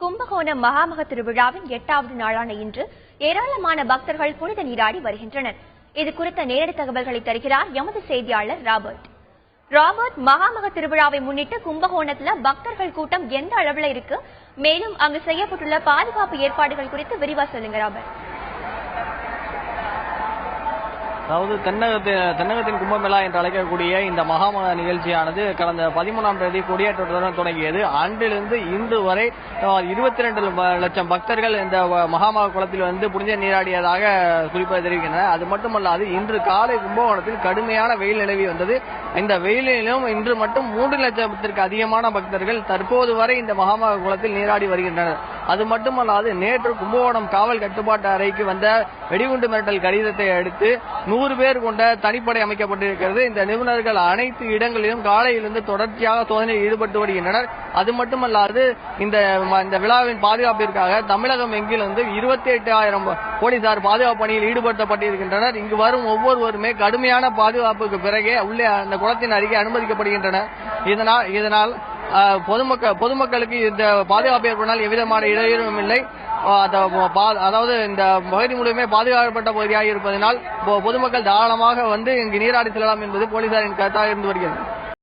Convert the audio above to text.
கும்பகோணம் மகாமக திருவிழாவின் 8வது நாளான இன்று ஏராளமான பக்தர்கள் புனித நீராடி வருகின்றனர். இது குறித்த நேரடி தகவல்களை தருகிறார் எமது செய்தியாளர் ராபர்ட். மகாமக திருவிழாவை முன்னிட்டு கும்பகோணத்துல பக்தர்கள் கூட்டம் எந்த அளவுல இருக்கு, மேலும் அங்கு செய்யப்பட்டுள்ள பாதுகாப்பு ஏற்பாடுகள் குறித்து விரிவா சொல்லுங்க ராபர்ட். அதாவது தென்னகத்தின் கும்பமேளா என்று அழைக்கக்கூடிய இந்த மகாமக நிகழ்ச்சியானது கடந்த 13ஆம் தேதி கொடியேற்றத்துடன் தொடங்கியது. அன்றிலிருந்து இன்று வரை 22 லட்சம் பக்தர்கள் இந்த மகாமக குளத்தில் வந்து புனித நீராடியதாக குறிப்பிட தெரிவிக்கின்றனர். அது மட்டுமல்லாது இன்று காலை கும்பகோணத்தில் கடுமையான வெயில் நிலவி வந்தது. இந்த வெயிலிலும் இன்று மட்டும் 3 லட்சத்திற்கு அதிகமான பக்தர்கள் தற்போது வரை இந்த மகாமக குளத்தில் நீராடி வருகின்றனர். அது மட்டுமல்லாது நேற்று கும்பகோணம் காவல் கட்டுப்பாட்டு அறைக்கு வந்த வெடிகுண்டு மிரட்டல் கடிதத்தை அடுத்து 100 பேர் கொண்ட தனிப்படை அமைக்கப்பட்டிருக்கிறது. இந்த நிபுணர்கள் அனைத்து இடங்களிலும் காலையிலிருந்து தொடர்ச்சியாக சோதனையில் ஈடுபட்டு வருகின்றனர். அது மட்டுமல்லாது இந்த விழாவின் பாதுகாப்பிற்காக தமிழகம் எங்கிலிருந்து 28,000 போலீசார் பாதுகாப்பு பணியில் ஈடுபடுத்தப்பட்டிருக்கின்றனர். இங்கு வரும் ஒவ்வொருவருமே கடுமையான பாதுகாப்புக்கு பிறகே உள்ளே அந்த குளத்தின் அருகே அனுமதிக்கப்படுகின்றனர். இதனால் பொதுமக்களுக்கு இந்த பாதுகாப்பு ஏற்படால் எவ்விதமான இடையூறும் இல்லை. அதாவது இந்த பகுதி முழுமே பாதுகாக்கப்பட்ட பகுதியாக இருப்பதனால் பொதுமக்கள் தாராளமாக வந்து இங்கு நீராடி செல்லலாம் என்பது போலீசாரின் கருத்தாக இருந்து வருகிறது.